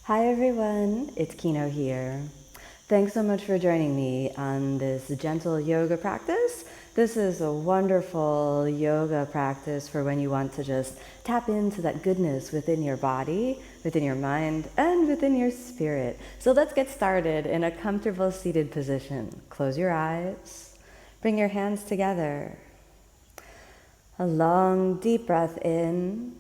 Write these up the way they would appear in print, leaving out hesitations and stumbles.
Hi everyone, it's Kino here. Thanks so much for joining me on this gentle yoga practice. This is a wonderful yoga practice for when you want to just tap into that goodness within your body, within your mind, and within your spirit. So let's get started in a comfortable seated position. Close your eyes, bring your hands together. A long deep breath in.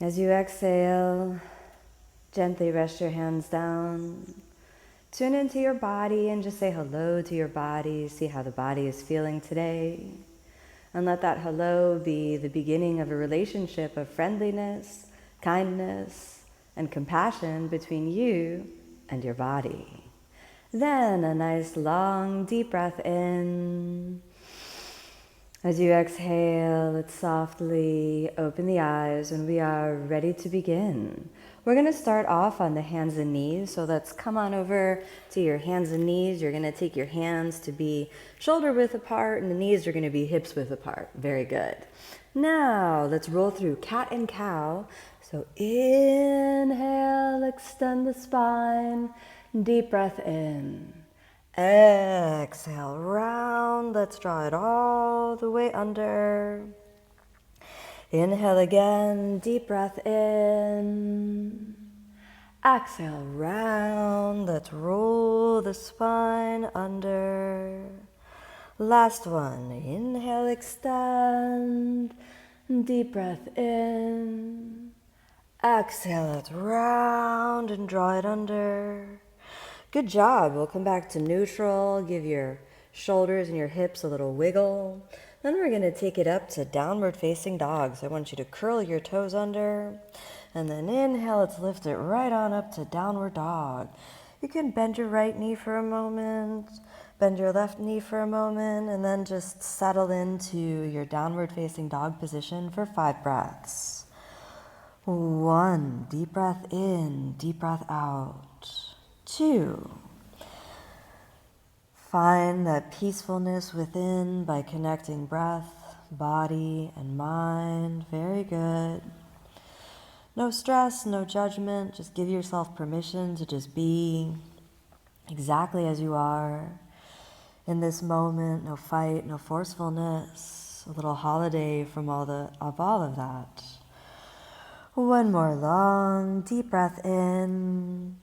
As you exhale, gently rest your hands down. Tune into your body and just say hello to your body. See how the body is feeling today. And let that hello be the beginning of a relationship of friendliness, kindness, and compassion between you and your body. Then a nice long deep breath in. As you exhale, let's softly open the eyes and we are ready to begin. We're going to start off on the hands and knees. So let's come on over to your hands and knees. You're going to take your hands to be shoulder width apart and the knees are going to be hips width apart. Very good. Now let's roll through cat and cow. So inhale, extend the spine, deep breath in. Exhale, round, let's draw it all the way under. Inhale again, deep breath in. Exhale, round, let's roll the spine under. Last one, inhale, extend, deep breath in. Exhale, let's round and draw it under. Good job. We'll come back to neutral. Give your shoulders and your hips a little wiggle. Then we're going to take it up to downward facing dog. So I want you to curl your toes under. And then inhale, let's lift it right on up to downward dog. You can bend your right knee for a moment, bend your left knee for a moment, and then just settle into your downward facing dog position for 5 breaths. 1, deep breath in, deep breath out. 2, find that peacefulness within by connecting breath, body, and mind. Very good. No stress, no judgment. Just give yourself permission to just be exactly as you are in this moment. No fight, no forcefulness. A little holiday from all of that. 1 more long, deep breath in.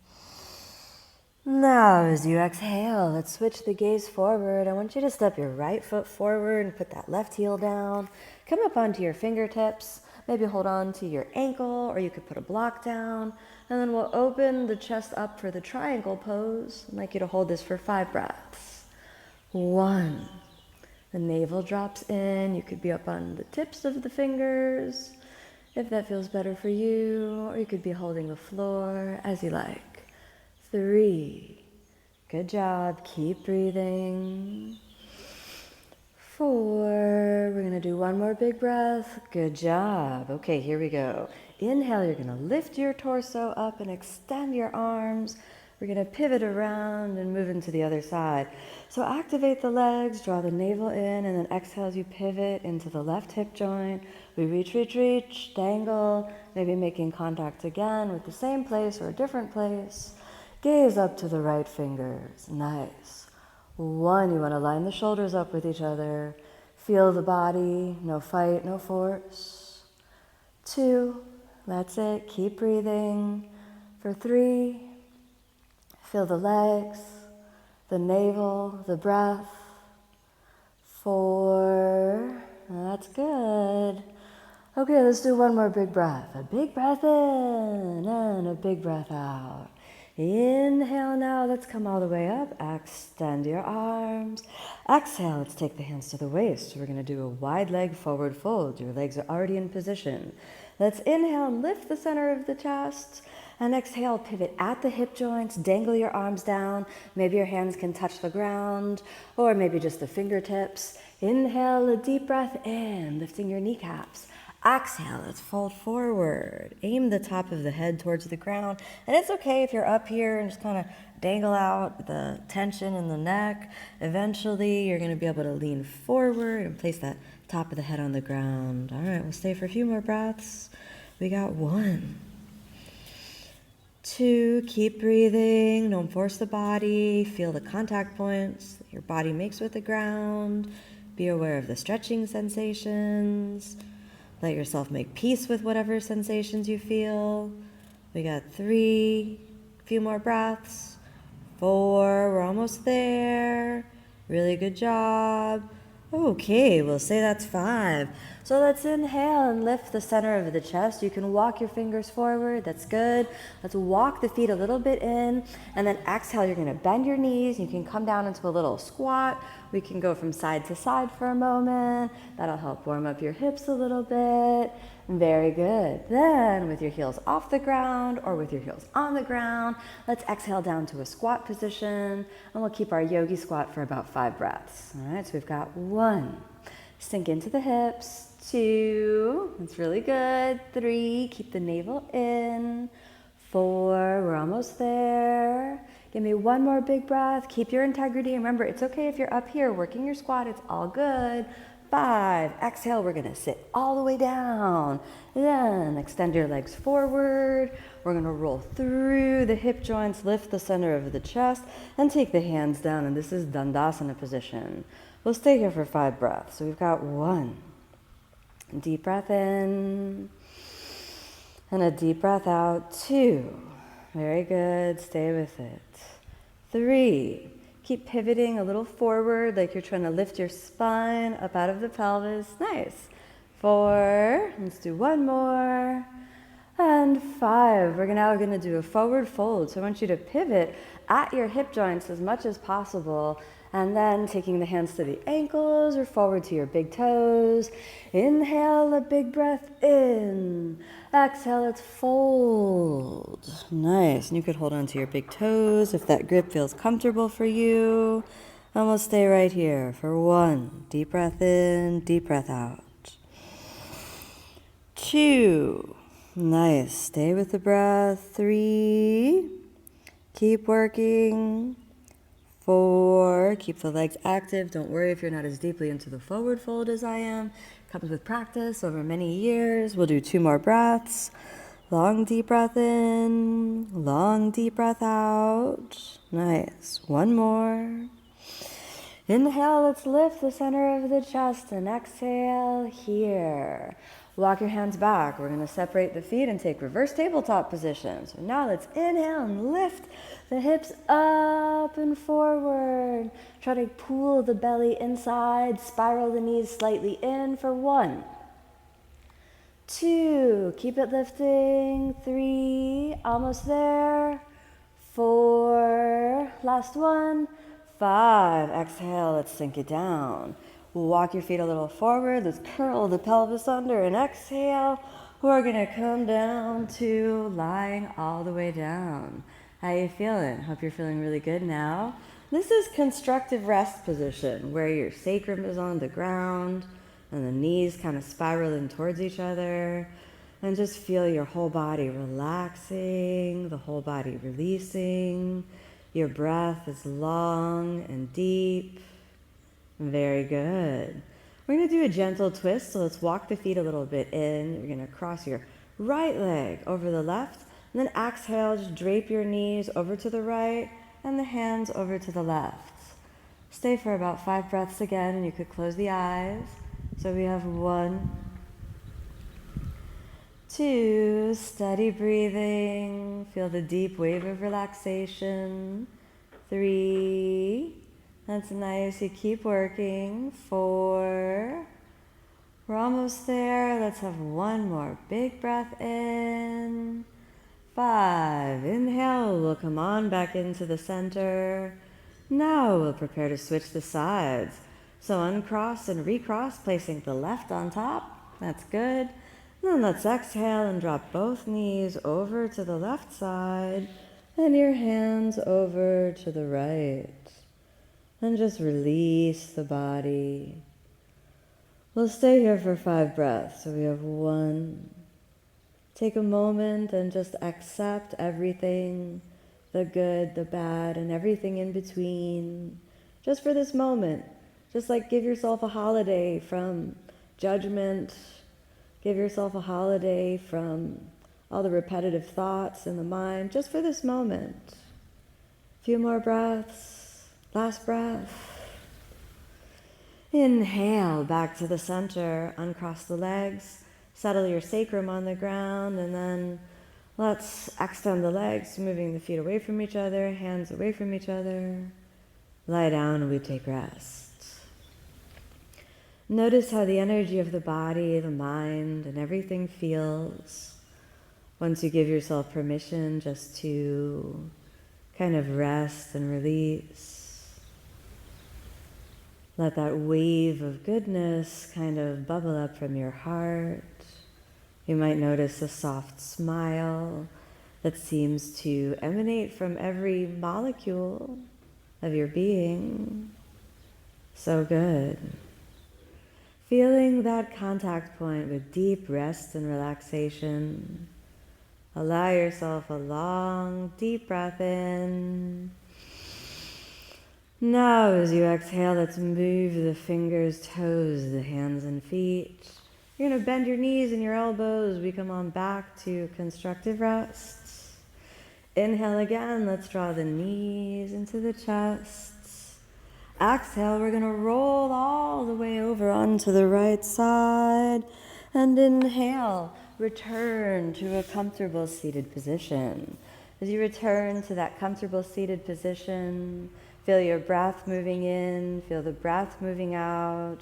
Now, as you exhale, let's switch the gaze forward. I want you to step your right foot forward and put that left heel down. Come up onto your fingertips. Maybe hold on to your ankle, or you could put a block down. And then we'll open the chest up for the triangle pose. I'd like you to hold this for 5 breaths. 1. The navel drops in. You could be up on the tips of the fingers, if that feels better for you, or you could be holding the floor, as you like. 3. Good job. Keep breathing. 4. We're going to do 1 more big breath. Good job. Okay, here we go. Inhale, you're going to lift your torso up and extend your arms. We're going to pivot around and move into the other side. So activate the legs, draw the navel in, and then exhale as you pivot into the left hip joint. We reach, reach, reach, dangle, maybe making contact again with the same place or a different place. Gaze up to the right fingers. Nice. 1, you want to line the shoulders up with each other. Feel the body. No fight, no force. 2, that's it. Keep breathing. For 3, feel the legs, the navel, the breath. 4, that's good. Okay, let's do 1 more big breath. A big breath in and a big breath out. Inhale now, let's come all the way up. Extend your arms. Exhale, let's take the hands to the waist. We're going to do a wide leg forward fold. Your legs are already in position. Let's inhale and lift the center of the chest. And exhale, pivot at the hip joints. Dangle your arms down. Maybe your hands can touch the ground, or maybe just the fingertips. Inhale, a deep breath in, lifting your kneecaps. Exhale, let's fold forward. Aim the top of the head towards the ground. And it's okay if you're up here and just kind of dangle out the tension in the neck. Eventually, you're going to be able to lean forward and place that top of the head on the ground. All right, we'll stay for a few more breaths. We got 1, 2, keep breathing. Don't force the body. Feel the contact points that your body makes with the ground. Be aware of the stretching sensations. Let yourself make peace with whatever sensations you feel. We got 3, a few more breaths. 4, we're almost there. Really good job. Okay, we'll say that's 5. So let's inhale and lift the center of the chest. You can walk your fingers forward, that's good. Let's walk the feet a little bit in, and then exhale, you're gonna bend your knees. You can come down into a little squat. We can go from side to side for a moment. That'll help warm up your hips a little bit. Very good. Then with your heels off the ground or with your heels on the ground, let's exhale down to a squat position, and we'll keep our yogi squat for about 5 breaths. All right, so we've got 1, sink into the hips. 2, that's really good. 3, keep the navel in. 4, we're almost there. Give me 1 more big breath. Keep your integrity. Remember, it's okay if you're up here working your squat. It's all good. 5, exhale. We're going to sit all the way down. Then extend your legs forward. We're going to roll through the hip joints, lift the center of the chest, and take the hands down. And this is Dandasana position. We'll stay here for 5 breaths. So we've got 1. Deep breath in. And a deep breath out. 2. Very good. Stay with it. 3. Keep pivoting a little forward like you're trying to lift your spine up out of the pelvis. Nice. 4. Let's do 1 more. And 5. We're now going to do a forward fold. So I want you to pivot at your hip joints as much as possible. And then taking the hands to the ankles or forward to your big toes. Inhale a big breath in. Exhale, let's fold. Nice. And you could hold on to your big toes if that grip feels comfortable for you. And we'll stay right here for 1. Deep breath in, deep breath out. 2. Nice. Stay with the breath. 3. Keep working. 4, keep the legs active. Don't worry if you're not as deeply into the forward fold as I am. Comes with practice over many years. We'll do 2 more breaths. Long deep breath in, long deep breath out. Nice. 1 more. Inhale, let's lift the center of the chest and exhale here. Walk your hands back. We're going to separate the feet and take reverse tabletop position. So now let's inhale and lift the hips up and forward. Try to pull the belly inside, spiral the knees slightly in for 1. 2, keep it lifting. 3, almost there. 4, last 1. 5, exhale, let's sink it down. Walk your feet a little forward. Let's curl the pelvis under and exhale. We're gonna come down to lying all the way down. How you feeling? Hope you're feeling really good now. This is constructive rest position where your sacrum is on the ground and the knees kind of spiraling towards each other. And just feel your whole body relaxing, the whole body releasing. Your breath is long and deep. Very good. We're going to do a gentle twist, so let's walk the feet a little bit in. You're going to cross your right leg over the left, and then exhale, just drape your knees over to the right and the hands over to the left. Stay for about 5 breaths again, and you could close the eyes. So we have 1, 2, steady breathing. Feel the deep wave of relaxation. 3, that's nice. You keep working. 4. We're almost there. Let's have 1 more big breath in. 5. Inhale. We'll come on back into the center. Now we'll prepare to switch the sides. So uncross and recross, placing the left on top. That's good. Then let's exhale and drop both knees over to the left side and your hands over to the right. And just release the body. We'll stay here for 5 breaths. So we have 1. Take a moment and just accept everything, the good, the bad, and everything in between, just for this moment. Just like give yourself a holiday from judgment, give yourself a holiday from all the repetitive thoughts in the mind, just for this moment. A few more breaths. Last breath. Inhale back to the center, uncross the legs, settle your sacrum on the ground, and then let's extend the legs, moving the feet away from each other, hands away from each other. Lie down and we take rest. Notice how the energy of the body, the mind, and everything feels once you give yourself permission just to kind of rest and release. Let that wave of goodness kind of bubble up from your heart. You might notice a soft smile that seems to emanate from every molecule of your being. So good. Feeling that contact point with deep rest and relaxation. Allow yourself a long, deep breath in. Now, as you exhale, let's move the fingers, toes, the hands and feet. You're going to bend your knees and your elbows. We come on back to constructive rest. Inhale again. Let's draw the knees into the chest. Exhale, we're going to roll all the way over onto the right side. And inhale, return to a comfortable seated position. As you return to that comfortable seated position, feel your breath moving in, feel the breath moving out.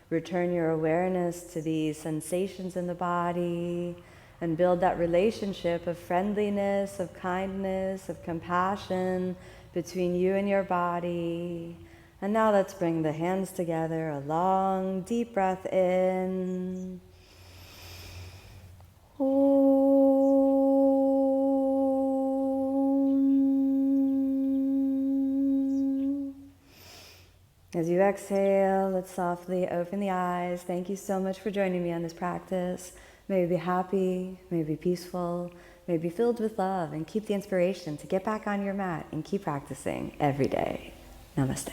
Return your awareness to these sensations in the body and build that relationship of friendliness, of kindness, of compassion between you and your body. And now let's bring the hands together, a long, deep breath in. As you exhale, let's softly open the eyes. Thank you so much for joining me on this practice. May you be happy, may you be peaceful, may you be filled with love, and keep the inspiration to get back on your mat and keep practicing every day. Namaste.